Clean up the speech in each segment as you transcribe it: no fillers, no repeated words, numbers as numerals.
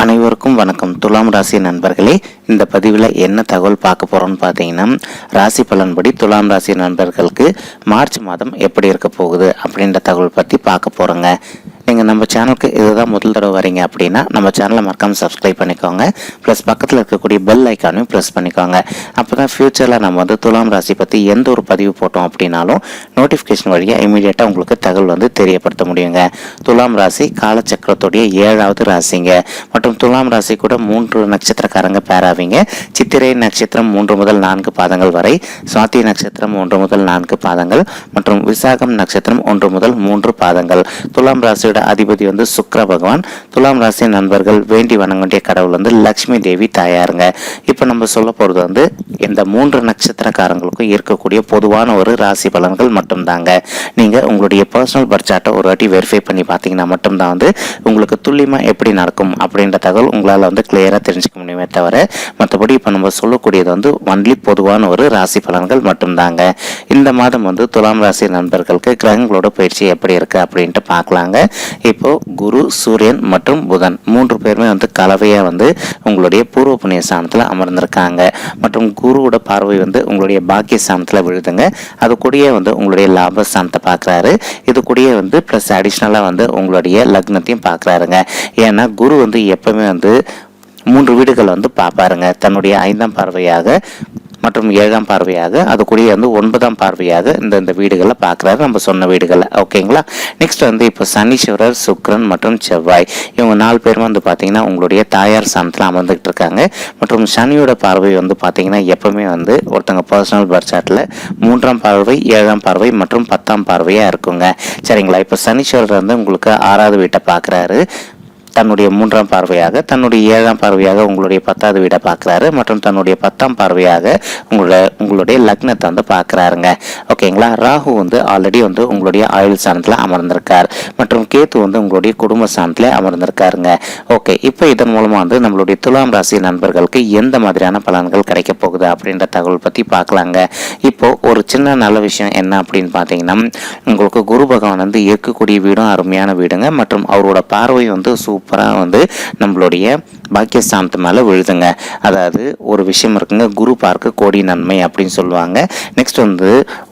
அனைவருக்கும் வணக்கம். துலாம் ராசி நண்பர்களே, இந்த பதிவில் என்ன தகவல் பார்க்க போகிறோம்னு பார்த்தீங்கன்னா, ராசி பலன்படி துலாம் ராசி நண்பர்களுக்கு மார்ச் மாதம் எப்படி இருக்க போகுது அப்படின்ற தகவல் பற்றி பார்க்க போகிறோங்க. நீங்கள் நம்ம சேனலுக்கு இதுதான் முதல் தடவை வரீங்க அப்படின்னா நம்ம சேனலை மறக்காமல் சப்ஸ்கிரைப் பண்ணிக்கோங்க. ப்ளஸ் பக்கத்தில் இருக்கக்கூடிய பெல் ஐக்கானையும் ப்ரெஸ் பண்ணிக்கோங்க. அப்போ தான் ஃப்யூச்சரில் நம்ம துலாம் ராசி பற்றி எந்த ஒரு பதிவு போட்டோம் அப்படின்னாலும் நோட்டிஃபிகேஷன் வழியாக இமீடியட்டாக உங்களுக்கு தகவல் தெரியப்படுத்த முடியுங்க. துலாம் ராசி காலச்சக்கரத்துடைய 7வது ராசிங்க. மற்றும் துலாம் ராசி கூட 3 நட்சத்திரக்காரங்க பேராவீங்க. சித்திரை நட்சத்திரம் 3 முதல் 4 பாதங்கள் வரை, சுவாதி நட்சத்திரம் 1 முதல் 4 பாதங்கள் மற்றும் விசாகம் நட்சத்திரம் 1 முதல் 3 பாதங்கள். துலாம் ராசி அதிபதி சுக்கிர பகவான். துலாம் ராசி நண்பர்கள் வேண்டி வணங்க வேண்டிய கடவுள் லட்சுமி தேவி தாயாருங்க. இப்ப நம்ம சொல்ல போறது இந்த 3 நட்சத்திரக்காரங்களுக்கும் இருக்கக்கூடிய பொதுவான ஒரு ராசி பலன்கள் மட்டும்தாங்க. நீங்க உங்களுடைய பர்சனல் பர்த் சார்ட்டை ஒரு வாட்டி வெரிஃபை பண்ணி பார்த்தீங்கன்னா மட்டும்தான் உங்களுக்கு துல்லியமா எப்படி நடக்கும் அப்படின்ற தகவல் உங்களால கிளியரா தெரிஞ்சுக்க முடியுமே தவிர மற்றபடி இப்ப நம்ம சொல்லக்கூடியது ஒன்லி பொதுவான ஒரு ராசி பலன்கள் மட்டும்தாங்க. இந்த மாதம் துலாம் ராசி நண்பர்களுக்கு கிரகங்களோட பயிற்சி எப்படி இருக்கு அப்படின்ட்டு பார்க்கலாங்க. இப்போ குரு, சூரியன் மற்றும் புதன் 3 பேருமே கலவையா உங்களுடைய பூர்வ புண்ணிய ஸ்தானத்துல அமர்ந்திருக்காங்க. மற்றும் குருவோட பார்வை உங்களுடைய பாக்கிய ஸ்தானத்துல விழுதுங்க. அது கூடயே உங்களுடைய லாப ஸ்தானத்தை பார்க்கறாரு. இது கூடயே பிளஸ் அடிஷ்னலா உங்களுடைய லக்னத்தையும் பார்க்கறாருங்க. ஏன்னா குரு எப்பவுமே 3 வீடுகள் பார்ப்பாருங்க. தன்னுடைய 5ஆம் பார்வையாக மற்றும் 7ஆம் பார்வையாக, அது கூடிய 9ஆம் பார்வையாக இந்த வீடுகளை பார்க்குறாரு, நம்ம சொன்ன வீடுகளை. ஓகேங்களா. நெக்ஸ்ட் இப்போ சனீஸ்வரர், சுக்கிரன் மற்றும் செவ்வாய் இவங்க 4 பேரும் பார்த்தீங்கன்னா உங்களுடைய தாயார் ஸ்தானத்தில் அமர்ந்துகிட்டு இருக்காங்க. மற்றும் சனியோட பார்வை பார்த்தீங்கன்னா எப்பவுமே ஒருத்தங்க பர்சனல் பர்த் சார்ட்டில் 3ஆம் பார்வை, 7ஆம் பார்வை மற்றும் 10ஆம் பார்வையாக இருக்குங்க. சரிங்களா. இப்போ சனீஸ்வரர் உங்களுக்கு 6வது வீட்டை பார்க்குறாரு. தன்னுடைய 3ஆம் பார்வையாக, தன்னுடைய 7ஆம் பார்வையாக உங்களுடைய 10வது வீடை பார்க்குறாரு. மற்றும் தன்னுடைய 10ஆம் பார்வையாக உங்களுடைய லக்னத்தை பார்க்குறாருங்க. ஓகேங்களா. ராகு ஆல்ரெடி உங்களுடைய ஆயுள் ஸ்தானத்தில் அமர்ந்திருக்கார். மற்றும் கேத்து உங்களுடைய குடும்ப ஸ்தானத்தில் அமர்ந்திருக்காருங்க. ஓகே. இப்போ இதன் மூலமாக நம்மளுடைய துலாம் ராசி நண்பர்களுக்கு எந்த மாதிரியான பலன்கள் கிடைக்க போகுது அப்படின்ற தகவல் பற்றி பார்க்கலாங்க. இப்போ ஒரு சின்ன நல்ல விஷயம் என்ன அப்படின்னு பார்த்தீங்கன்னா, உங்களுக்கு குரு பகவான் இருக்கக்கூடிய வீடும் அருமையான வீடுங்க. மற்றும் அவரோட பார்வை சூப்பராக நம்மளுடைய பாக்கியஸ்தானத்து மேலே விழுதுங்க. அதாவது ஒரு விஷயம் இருக்குங்க, குரு பார்க்க கோடி நன்மை அப்படின்னு சொல்லுவாங்க. நெக்ஸ்ட்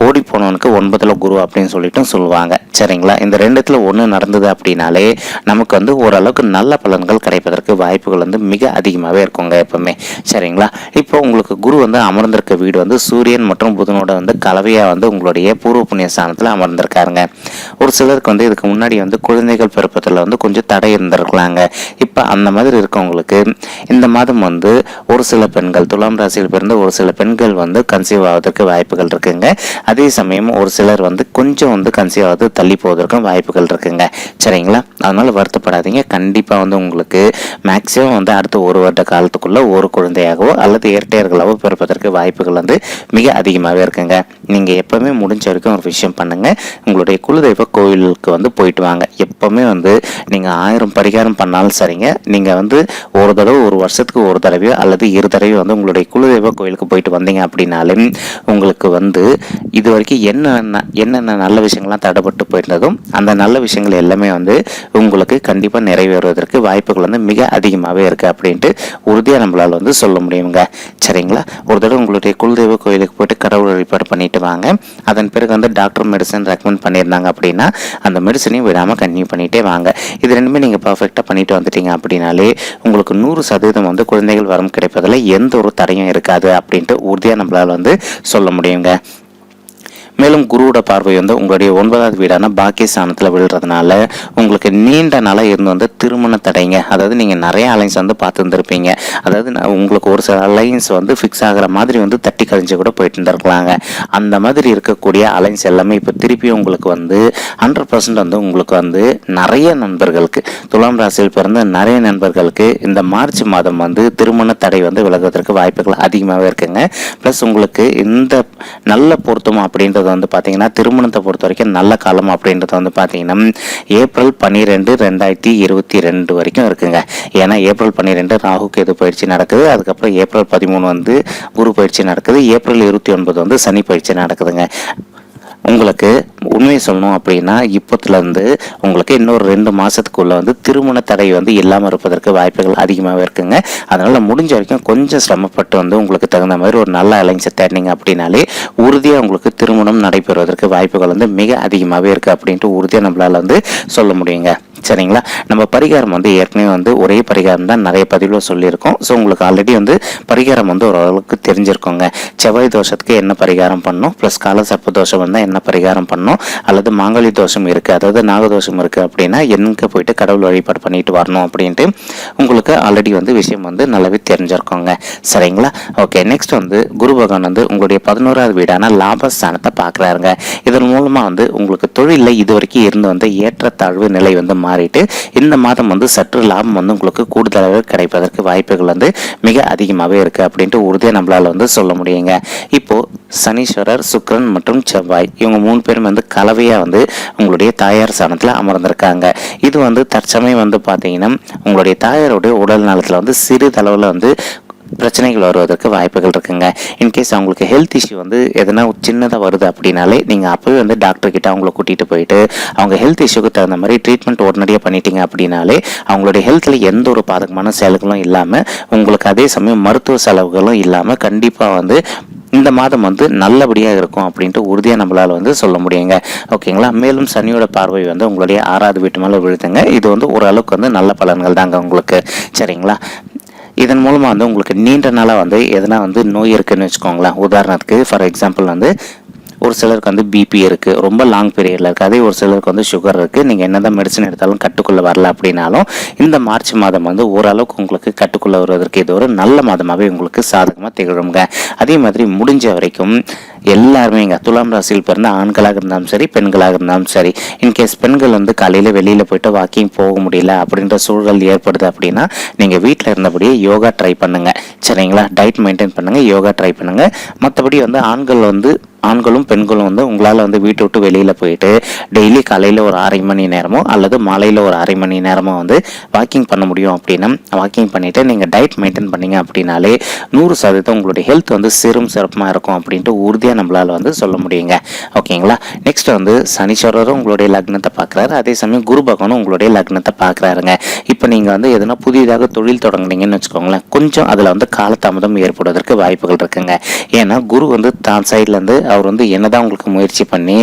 ஓடி போனவனுக்கு 9ல் குரு அப்படின்னு சொல்லிட்டு சொல்லுவாங்க. சரிங்களா. இந்த 2த்துல 1 நடந்தது அப்படின்னாலே நமக்கு ஓரளவுக்கு நல்ல பலன்கள் கிடைப்பதற்கு வாய்ப்புகள் மிக அதிகமாகவே இருக்குங்க எப்பவுமே. சரிங்களா. இப்போ உங்களுக்கு குரு அமர்ந்திருக்க வீடு சூரியன் மற்றும் புதனோட கலவையாக உங்களுடைய பூர்வ புண்ணிய ஸ்தானத்தில் அமர்ந்திருக்காருங்க. ஒரு சிலருக்கு இதுக்கு முன்னாடி குழந்தைகள் பிறப்பதில் கொஞ்சம் தடை இருந்திருக்கலாம். இப்ப அந்த மாதிரி இருக்கவங்களுக்கு இந்த மாதம் ஒரு சில பெண்கள், துலாம் ராசியில் பிறந்த ஒரு சில பெண்கள் கன்சீவ் ஆவதற்கு வாய்ப்புகள் இருக்குங்க. அதே சமயம் ஒரு சிலர் கொஞ்சம் கன்சீவ் ஆவது தள்ளி போவதற்கும் வாய்ப்புகள் இருக்குங்க. சரிங்களா. அதனால வருத்தப்படாதீங்க. கண்டிப்பா உங்களுக்கு மேக்சிமம் அடுத்த 1 வருட காலத்துக்குள்ள ஒரு குழந்தையாகவோ அல்லது இரட்டையர்களாவோ பிறப்பதற்கு வாய்ப்புகள் மிக அதிகமாகவே இருக்குங்க. நீங்க எப்பவுமே முடிஞ்ச வரைக்கும் ஒரு விஷயம் பண்ணுங்க. உங்களுடைய குலதெய்வ கோயிலுக்கு போயிட்டு வாங்க. எப்பவுமே நீங்க 1000 பரிகாரம் பண்ணாலும் சரிங்க, நீங்க ஒரு தடவை, ஒரு வருஷத்துக்கு ஒரு தடவையோ அல்லது 2 தடவையோ உங்களுடைய குலதெய்வ கோயிலுக்கு போயிட்டு வந்தீங்க அப்படின்னாலே உங்களுக்கு இது வரைக்கும் என்னென்ன நல்ல விஷயங்கள்லாம் தடைப்பட்டு போயிருந்ததும் அந்த நல்ல விஷயங்கள் எல்லாமே உங்களுக்கு கண்டிப்பா நிறைவேறுவதற்கு வாய்ப்புகள் மிக அதிகமாகவே இருக்கு அப்படின்ட்டு உறுதியா நம்மளால சொல்ல முடியுங்க. சரிங்களா. ஒரு தடவை உங்களுடைய குலதெய்வ கோயிலுக்கு போயிட்டு கடவுள் வழிபாடு பண்ணிட்டு வாங்க. அதன் பிறகு டாக்டர் மெடிசன் ரெக்கமெண்ட் பண்ணியிருந்தாங்க அப்படின்னா அந்த மெடிசனையும் விடாம கன்டினியூ பண்ணிட்டே வாங்க. இது ரெண்டுமே நீங்க பர்ஃபெக்டா பண்ணிட்டு வந்துட்டீங்க அப்படின்னாலே உங்களுக்கு 100% குழந்தைகள் வரம் கிடைப்பதில் எந்த ஒரு தடையும் இருக்காது அப்படின்ட்டு உறுதியா நம்மளால சொல்ல முடியுங்க. மேலும் குருவோட பார்வை உங்களுடைய 9வது வீடான பாக்கிய ஸ்தானத்தில் விழுறதுனால உங்களுக்கு நீண்ட நாளாக இருந்து திருமண தடைங்க. அதாவது நீங்கள் நிறைய அலைன்ஸ் பார்த்து இருந்திருப்பீங்க. அதாவது உங்களுக்கு ஒரு சில அலைன்ஸ் ஃபிக்ஸ் ஆகிற மாதிரி தட்டி கழிஞ்சு கூட போயிட்டு இருந்திருக்கலாங்க. அந்த மாதிரி இருக்கக்கூடிய அலைன்ஸ் எல்லாமே இப்போ திருப்பி உங்களுக்கு 100% உங்களுக்கு நிறைய நண்பர்களுக்கு, துலாம் ராசியில் பிறந்த நிறைய நண்பர்களுக்கு இந்த மார்ச் மாதம் திருமண தடை விலகுவதற்கு வாய்ப்புகள் அதிகமாகவே இருக்குங்க. ப்ளஸ் உங்களுக்கு இந்த நல்ல பொருத்தம் அப்படின்றது பார்த்தீங்கன்னா திருமணத்தை பொறுத்த வரைக்கும் நல்ல காலம் அப்படின்றது பார்த்தீங்கன்னா ஏப்ரல் 12, 2022 வரைக்கும் இருக்குங்க. ஏன்னா ஏப்ரல் 12 ராகு கேது பயிற்சி நடக்குது. அதுக்கப்புறம் ஏப்ரல் 13 குரு பயிற்சி நடக்குது. ஏப்ரல் 29 சனி பயிற்சி நடக்குதுங்க. உங்களுக்கு உண்மையை சொல்லணும் அப்படின்னா இப்போத்துலேருந்து உங்களுக்கு இன்னொரு 2 மாதத்துக்குள்ளே வந்து திருமண தடை வந்து இல்லாமல் இருப்பதற்கு வாய்ப்புகள் அதிகமாகவே இருக்குங்க. அதனால் முடிஞ்ச வரைக்கும் கொஞ்சம் சிரமப்பட்டு வந்து உங்களுக்கு தகுந்த மாதிரி ஒரு நல்ல அலைன்ஸை தேடினீங்க அப்படின்னாலே உறுதியாக உங்களுக்கு திருமணம் நடைபெறுவதற்கு வாய்ப்புகள் வந்து மிக அதிகமாகவே இருக்குது அப்படின்ட்டு உறுதியாக நம்மளால் வந்து சொல்ல முடியுங்க. சரிங்களா? நம்ம பரிகாரம் வந்து ஏற்கனவே வந்து ஒரே பரிகாரம் தான் நிறைய பதிவில் சொல்லியிருக்கோம். ஸோ உங்களுக்கு ஆல்ரெடி வந்து பரிகாரம் வந்து ஓரளவுக்கு தெரிஞ்சிருக்கோங்க. செவ்வாய் தோஷத்துக்கு என்ன பரிகாரம் பண்ணணும், ப்ளஸ் காலசர்ப்ப தோஷம் வந்தால் என்ன பரிகாரம் பண்ணணும், அல்லது மாங்கலி தோஷம் இருக்குது, அதாவது நாகதோஷம் இருக்குது அப்படின்னா எங்கே போயிட்டு கடவுள் வழிபாடு பண்ணிட்டு வரணும் அப்படின்ட்டு உங்களுக்கு ஆல்ரெடி வந்து விஷயம் வந்து நல்லாவே தெரிஞ்சிருக்கோங்க. சரிங்களா? ஓகே, நெக்ஸ்ட் வந்து குரு பகவான் வந்து உங்களுடைய 11வது வீடான லாபஸ்தானத்தை பார்க்குறாருங்க. இதன் மூலமாக வந்து உங்களுக்கு தொழிலில் இது வரைக்கும் இருந்து வந்த ஏற்றத்தாழ்வு நிலை வந்து மாறிட்டு இந்த மாதம் வந்து சற்று லாபம் வந்து உங்களுக்கு கூடுதலாக கிடைப்பதற்கு வாய்ப்புகள் வந்து மிக அதிகமாகவே இருக்குது அப்படின்ட்டு உறுதியாக நம்மளால் வந்து சொல்ல முடியுங்க. இப்போது சனீஸ்வரர், சுக்கிரன் மற்றும் செவ்வாய் இவங்க 3 பேரும் வந்து கலவையாக வந்து உங்களுடைய தாயார் ஸ்தானத்தில் அமர்ந்திருக்காங்க. இது வந்து தற்சமயம் வந்து பார்த்தீங்கன்னா உங்களுடைய தாயாருடைய உடல் நலத்தில் வந்து சிறிதளவில் வந்து பிரச்சனைகள் வருவதற்கு வாய்ப்புகள் இருக்குங்க. இன்கேஸ் அவங்களுக்கு ஹெல்த் இஷ்யூ வந்து எதனா சின்னதாக வருது அப்படின்னாலே நீங்கள் அப்போவே வந்து டாக்டர்கிட்ட அவங்கள கூட்டிகிட்டு போயிட்டு அவங்க ஹெல்த் இஷ்யூக்கு தகுந்த மாதிரி ட்ரீட்மெண்ட் உடனடியாக பண்ணிட்டீங்க அப்படின்னாலே அவங்களுடைய ஹெல்த்தில் எந்த ஒரு பாதகமான செயல்களும் இல்லாமல் உங்களுக்கு அதே சமயம் மருத்துவ செலவுகளும் இல்லாமல் கண்டிப்பாக வந்து இந்த மாதம் வந்து நல்லபடியாக இருக்கும் அப்படின்ட்டு உறுதியாக நம்மளால் வந்து சொல்ல முடியுங்க. ஓகேங்களா? மேலும் சனியோட பார்வை வந்து உங்களுடைய 6வது வீட்டு மேலே விழுதுங்க. இது வந்து ஓரளவுக்கு வந்து நல்ல பலன்கள் தாங்க உங்களுக்கு. சரிங்களா? இதன் மூலமாக வந்து உங்களுக்கு நீண்ட நாளாக வந்து எதனா வந்து நோய் இருக்குதுன்னு வச்சுக்கோங்களேன். உதாரணத்துக்கு ஃபார் எக்ஸாம்பிள் வந்து ஒரு சிலருக்கு வந்து பிபி இருக்குது, ரொம்ப லாங் பீரியடில் இருக்குது. அதே ஒரு சிலருக்கு வந்து சுகர் இருக்குது. நீங்கள் என்ன தான் மெடிசன் எடுத்தாலும் கட்டுக்குள்ளே வரல அப்படின்னாலும் இந்த மார்ச் மாதம் வந்து ஓரளவுக்கு உங்களுக்கு கட்டுக்குள்ளே வருவதற்கு இது ஒரு நல்ல மாதமாகவே உங்களுக்கு சாதகமாக திகழுங்க. அதே மாதிரி முடிஞ்ச வரைக்கும் எல்லாருமே இங்கே துலாம் ராசியில் பிறந்த ஆண்களாக இருந்தாலும் சரி, பெண்களாக இருந்தாலும் சரி, இன்கேஸ் பெண்கள் வந்து காலையில் வெளியில் போயிட்டு வாக்கிங் போக முடியல அப்படின்ற சூழல் ஏற்படுது அப்படின்னா நீங்கள் வீட்டில் இருந்தபடியே யோகா ட்ரை பண்ணுங்கள். சரிங்களா? டயட் மெயின்டைன் பண்ணுங்கள், யோகா ட்ரை பண்ணுங்கள். மற்றபடி வந்து ஆண்களும் பெண்களும் வந்து உங்களால் வந்து வீட்டை விட்டு வெளியில் போயிட்டு டெய்லி காலையில் ஒரு 1/2 மணி நேரமோ அல்லது மாலையில் ஒரு 1/2 மணி நேரமோ வந்து வாக்கிங் பண்ண முடியும் அப்படின்னா வாக்கிங் பண்ணிவிட்டு நீங்கள் டயட் மெயின்டைன் பண்ணிங்க அப்படின்னாலே 100% உங்களுடைய ஹெல்த் வந்து சிறப்பாக இருக்கும் அப்படின்ட்டு உறுதியாக நம்மளால் வந்து சொல்ல முடியுங்க. ஓகேங்களா? நெக்ஸ்ட் வந்து சனீஸ்வரரும் உங்களுடைய லக்னத்தை பார்க்குறாரு, அதே சமயம் குரு பகவானும் உங்களுடைய லக்னத்தை பார்க்குறாருங்க. இப்போ நீங்கள் வந்து எதனா புதிதாக தொழில் தொடங்குனீங்கன்னு வச்சுக்கோங்களேன், கொஞ்சம் அதில் வந்து காலதாமதம் ஏற்படுவதற்கு வாய்ப்புகள் இருக்குங்க. ஏன்னா குரு வந்து தான் சைட்லேருந்து அவர் வந்து என்னதான் உங்களுக்கு முயற்சி பண்ணி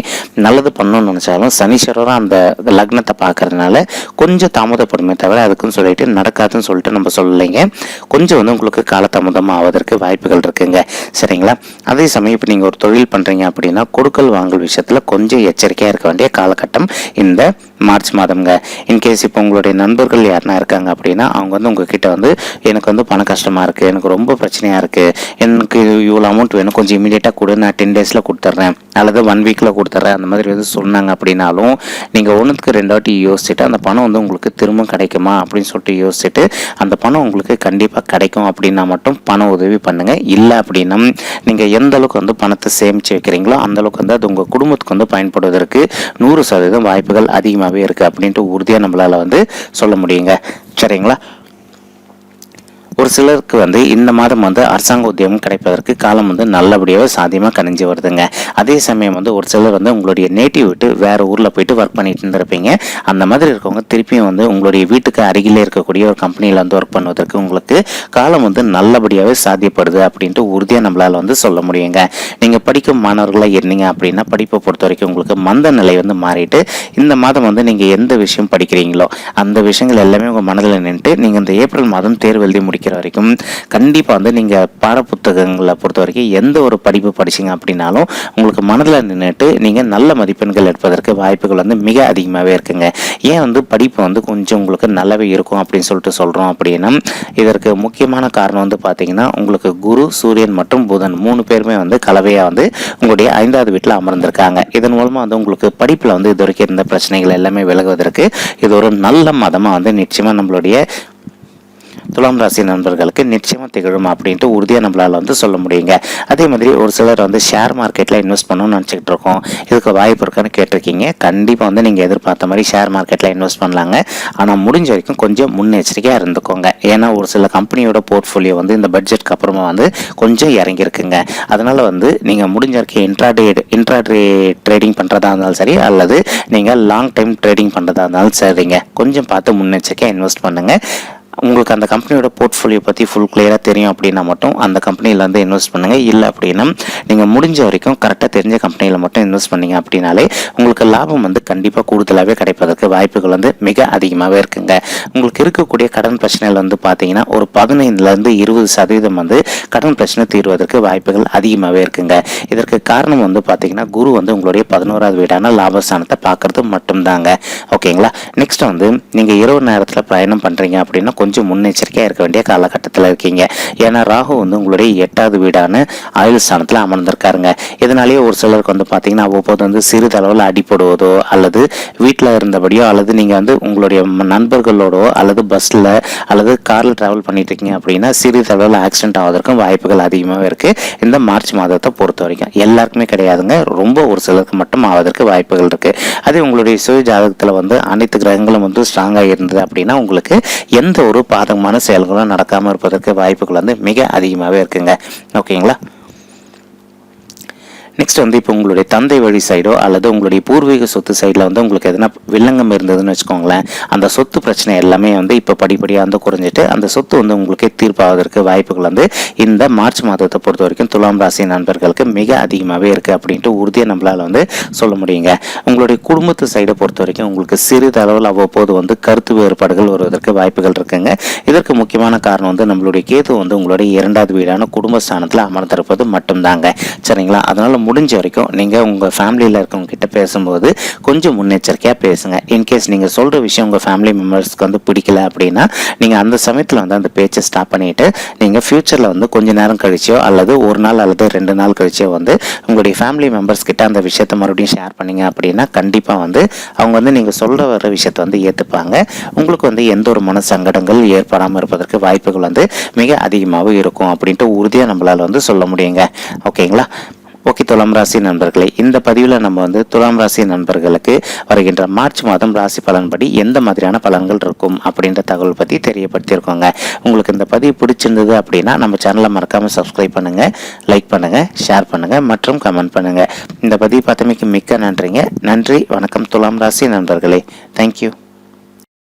நல்லது பண்ணணும்னு நினச்சாலும் சனீஸ்வரரும் அந்த லக்னத்தை பார்க்கறதுனால கொஞ்சம் தாமதப்படுமே தவிர அதுக்குன்னு சொல்லிட்டு நடக்காதுன்னு சொல்லிட்டு நம்ம சொல்லலைங்க. கொஞ்சம் வந்து உங்களுக்கு காலதாமதம் ஆவதற்கு வாய்ப்புகள் இருக்குங்க. சரிங்களா? அதே சமயம் இப்போ நீங்கள் ஒரு தொழில் பண்ணுறீங்க அப்படின்னா கொடுக்கல் வாங்கல் விஷயத்தில் கொஞ்சம் எச்சரிக்கையாக இருக்க வேண்டிய காலகட்டம் இந்த மார்ச் மாதம்ங்க. இன்கேஸ் இப்போ உங்களுடைய நண்பர்கள் யாருனா இருக்காங்க அப்படின்னா அவங்க வந்து உங்ககிட்ட வந்து எனக்கு வந்து பண கஷ்டமாக இருக்குது, எனக்கு ரொம்ப பிரச்சனையாக இருக்குது, எனக்கு இவ்வளோ அமௌண்ட் வேணும், கொஞ்சம் இமீடியட்டாக கொடு, நான் 10 டேஸில் கொடுத்துட்றேன் அல்லது 1 வீக்கில் கொடுத்துட்றேன், அந்த மாதிரி வந்து சொன்னாங்க அப்படின்னாலும் நீங்கள் ஒன்றுக்கு 2 வாட்டி யோசிச்சுட்டு அந்த பணம் வந்து உங்களுக்கு திரும்ப கிடைக்குமா அப்படின்னு சொல்லிட்டு யோசிச்சுட்டு அந்த பணம் உங்களுக்கு கண்டிப்பாக கிடைக்கும் அப்படின்னா மட்டும் பண உதவி பண்ணுங்கள். இல்லை அப்படின்னா நீங்கள் எந்த அளவுக்கு வந்து பணத்தை சேமித்து வைக்கிறீங்களோ அந்தளவுக்கு வந்து அது உங்கள் குடும்பத்துக்கு வந்து பயன்படுவதற்கு 100% வாய்ப்புகள் அதிகமாகவே இருக்குது அப்படின்ட்டு உறுதியாக நம்மளால் வந்து சொல்ல முடியுங்க. சரிங்களா? ஒரு சிலருக்கு வந்து இந்த மாதம் வந்து அரசாங்க உத்தியோகம் கிடைப்பதற்கு காலம் வந்து நல்லபடியாக சாத்தியமாக கணிஞ்சு வருதுங்க. அதே சமயம் வந்து ஒரு சிலர் வந்து உங்களுடைய நேட்டிவ் விட்டு வேறு ஊரில் போயிட்டு ஒர்க் பண்ணிட்டு இருந்திருப்பீங்க. அந்த மாதிரி இருக்கவங்க திருப்பியும் வந்து உங்களுடைய வீட்டுக்கு அருகிலே இருக்கக்கூடிய ஒரு கம்பெனியில் வந்து ஒர்க் பண்ணுவதற்கு உங்களுக்கு காலம் வந்து நல்லபடியாகவே சாத்தியப்படுது அப்படின்ட்டு உறுதியாக நம்மளால் வந்து சொல்ல முடியுங்க. நீங்கள் படிக்கும் மாணவர்களாக இருந்தீங்க அப்படின்னா படிப்பை பொறுத்த வரைக்கும் உங்களுக்கு மந்த நிலை வந்து மாறிட்டு இந்த மாதம் வந்து நீங்கள் எந்த விஷயம் படிக்கிறீங்களோ அந்த விஷயங்கள் எல்லாமே உங்கள் மனதில் நின்றுட்டு நீங்கள் இந்த ஏப்ரல் மாதம் தேர்வு எழுதி முடிக்கிற வரைக்கும் கண்டிப்பாக வந்து நீங்கள் பாடப்புத்தகங்களை பொறுத்த வரைக்கும் எந்த ஒரு படிப்பு படிச்சிங்க அப்படின்னாலும் உங்களுக்கு மனதில் நின்றுட்டு நீங்கள் நல்ல மதிப்பெண்கள் எடுப்பதற்கு வாய்ப்புகள் வந்து மிக அதிகமாகவே இருக்குங்க. ஏன் வந்து படிப்பு வந்து கொஞ்சம் உங்களுக்கு நல்லாவே இருக்கும் அப்படின்னு சொல்லிட்டு சொல்கிறோம் அப்படின்னா இதற்கு முக்கியமான காரணம் வந்து பார்த்தீங்கன்னா உங்களுக்கு குரு, சூரியன் மற்றும் புதன் 3 பேருமே வந்து கலவையாக வந்து உங்களுடைய 5வது வீட்டில் அமர்ந்திருக்காங்க. இதன் மூலமாக வந்து உங்களுக்கு படிப்பில் வந்து இது வரைக்கும் இருந்த பிரச்சனைகள் எல்லாமே விலகுவதற்கு இது ஒரு நல்ல மாதமாக வந்து நிச்சயமாக நம்மளுடைய துலாம் ராசி நண்பர்களுக்கு நிச்சயமாக திகழும் அப்படின்ட்டு உறுதியாக நம்மளால் வந்து சொல்ல முடியுங்க. அதே மாதிரி ஒரு சிலர் வந்து ஷேர் மார்க்கெட்டில் இன்வெஸ்ட் பண்ணணும்னு நினச்சிக்கிட்டு இருக்கோம், இதுக்கு வாய்ப்பு இருக்கான்னு கேட்டிருக்கீங்க. கண்டிப்பாக வந்து நீங்கள் எதிர்பார்த்த மாதிரி ஷேர் மார்க்கெட்டில் இன்வெஸ்ட் பண்ணலாங்க. ஆனால் முடிஞ்ச வரைக்கும் கொஞ்சம் முன்னெச்சரிக்கையாக இருந்துக்கோங்க. ஏன்னா ஒரு சில கம்பெனியோட போர்ட்ஃபோலியோ வந்து இந்த பட்ஜெட்க்கு அப்புறமா வந்து கொஞ்சம் இறங்கியிருக்குங்க. அதனால் வந்து நீங்கள் முடிஞ்ச வரைக்கும் இன்ட்ராடே ட்ரேடிங் பண்ணுறதா இருந்தாலும் சரி, அல்லது நீங்கள் லாங் டைம் ட்ரேடிங் பண்ணுறதா இருந்தாலும் சரிங்க, கொஞ்சம் பார்த்து முன்னெச்சரிக்கையாக இன்வெஸ்ட் பண்ணுங்கள். உங்களுக்கு அந்த கம்பெனியோட போர்ட்ஃபோலியோ பற்றி ஃபுல் கிளியராக தெரியும் அப்படின்னா மட்டும் அந்த கம்பெனியில் வந்து இன்வெஸ்ட் பண்ணுங்கள். இல்லை அப்படின்னா நீங்கள் முடிஞ்ச வரைக்கும் கரெக்டாக தெரிஞ்ச கம்பெனியில் மட்டும் இன்வெஸ்ட் பண்ணீங்க அப்படின்னாலே உங்களுக்கு லாபம் வந்து கண்டிப்பாக கூடுதலாகவே கிடைப்பதற்கு வாய்ப்புகள் வந்து மிக அதிகமாகவே இருக்குங்க. உங்களுக்கு இருக்கக்கூடிய கடன் பிரச்சனையில் வந்து பார்த்தீங்கன்னா ஒரு 15% 20% வந்து கடன் பிரச்சனை தீர்வதற்கு வாய்ப்புகள் அதிகமாகவே இருக்குங்க. இதற்கு காரணம் வந்து பார்த்தீங்கன்னா குரு வந்து உங்களுடைய 11வது வீடான லாபஸ்தானத்தை பார்க்கறது மட்டும்தாங்க. ஓகேங்களா. நெக்ஸ்ட் வந்து நீங்கள் இரவு நேரத்தில் பயணம் பண்ணுறீங்க அப்படின்னா கொஞ்சம் முன்னெச்சரிக்கையாக இருக்க வேண்டிய காலகட்டத்தில் இருக்கீங்க. ஏன்னா ராகு வந்து உங்களுடைய 8வது வீடான ஆயுள் ஸ்தானத்தில் அமர்ந்திருக்காருங்க. இதனாலேயே ஒரு சிலருக்கு வந்து பார்த்தீங்கன்னா அவ்வப்போது வந்து சிறிதளவில் அடிப்படுவதோ அல்லது வீட்டில் இருந்தபடியோ அல்லது நீங்கள் வந்து உங்களுடைய நண்பர்களோடோ அல்லது பஸ்ஸில் அல்லது காரில் ட்ராவல் பண்ணிட்டு இருக்கீங்க அப்படின்னா சிறிதளவில் ஆக்சிடென்ட் ஆவதற்கும் வாய்ப்புகள் அதிகமாகவே இருக்குது. இந்த மார்ச் மாதத்தை பொறுத்த வரைக்கும் எல்லாருக்குமே கிடையாதுங்க, ரொம்ப ஒரு சிலருக்கு மட்டும் ஆவதற்கு வாய்ப்புகள் இருக்குது. அதே உங்களுடைய சுய ஜாதகத்தில் வந்து அனைத்து கிரகங்களும் வந்து ஸ்ட்ராங்காக இருந்தது அப்படின்னா உங்களுக்கு எந்த ஒரு பாதகமான செயல்களும் நடக்காமல் இருப்பதற்கு வாய்ப்புகள் வந்து மிக அதிகமாகவே இருக்குங்க. ஓகேங்களா. நெக்ஸ்ட் வந்து இப்போ உங்களுடைய தந்தை வழி சைடோ அல்லது உங்களுடைய பூர்வீக சொத்து சைடில் வந்து உங்களுக்கு எதனா வில்லங்கம் இருந்ததுன்னு வச்சுக்கோங்களேன், அந்த சொத்து பிரச்சனை எல்லாமே வந்து இப்போ படிப்படியாக வந்து குறைஞ்சிட்டு அந்த சொத்து வந்து உங்களுக்கு தீர்ப்பாவதற்கு வாய்ப்புகள் வந்து இந்த மார்ச் மாதத்தை பொறுத்த வரைக்கும் துலாம் ராசி நண்பர்களுக்கு மிக அதிகமாகவே இருக்குது அப்படின்ட்டு உறுதியாக நம்மளால் வந்து சொல்ல முடியுங்க. உங்களுடைய குடும்பத்து சைடை பொறுத்த வரைக்கும் உங்களுக்கு சிறிதளவில் அவ்வப்போது வந்து கருத்து வேறுபாடுகள் வருவதற்கு வாய்ப்புகள் இருக்குங்க. இதற்கு முக்கியமான காரணம் வந்து நம்மளுடைய கேது வந்து உங்களுடைய 2வது வீடான குடும்பஸ்தானத்தில் அமர்ந்திருப்பது மட்டும்தாங்க. சரிங்களா. அதனால் முடிஞ்ச வரைக்கும் நீங்கள் உங்கள் ஃபேமிலியில் இருக்கவங்க கிட்ட பேசும்போது கொஞ்சம் முன்னெச்சரிக்கையாக பேசுங்க. இன்கேஸ் நீங்கள் சொல்கிற விஷயம் உங்கள் ஃபேமிலி மெம்பர்ஸ்க்கு வந்து பிடிக்கல அப்படின்னா நீங்கள் அந்த சமயத்தில் வந்து அந்த பேச்சை ஸ்டாப் பண்ணிவிட்டு நீங்கள் ஃப்யூச்சரில் வந்து கொஞ்சம் நேரம் கழிச்சோ அல்லது ஒரு நாள் அல்லது 2 நாள் கழிச்சோ வந்து உங்களுடைய ஃபேமிலி மெம்பர்ஸ் கிட்ட அந்த விஷயத்தை மறுபடியும் ஷேர் பண்ணிங்க அப்படின்னா கண்டிப்பாக வந்து அவங்க வந்து நீங்கள் சொல்கிற வர விஷயத்தை வந்து ஏற்றுப்பாங்க. உங்களுக்கு வந்து எந்த ஒரு மன சங்கடங்கள் ஏற்படாமல் இருப்பதற்கு வாய்ப்புகள் வந்து மிக அதிகமாகவே இருக்கும் அப்படின்ட்டு உறுதியாக நம்மளால் வந்து சொல்ல முடியுங்க. ஓகேங்களா. ஓகே துலாம் ராசி நண்பர்களே, இந்த பதிவில் நம்ம வந்து துலாம் ராசி நண்பர்களுக்கு வருகின்ற மார்ச் மாதம் ராசி பலன்படி எந்த மாதிரியான பலன்கள் இருக்கும் அப்படின்ற தகவல் பற்றி தெரியப்படுத்தியிருக்கோங்க. உங்களுக்கு இந்த பதிவு பிடிச்சிருந்தது அப்படின்னா நம்ம சேனலை மறக்காமல் சப்ஸ்கிரைப் பண்ணுங்கள், லைக் பண்ணுங்கள், ஷேர் பண்ணுங்கள் மற்றும் கமெண்ட் பண்ணுங்கள். இந்த பதிவு பார்த்தமைக்கு மிக்க நன்றிங்க. நன்றி, வணக்கம் துலாம் ராசி நண்பர்களே. தேங்க்யூ.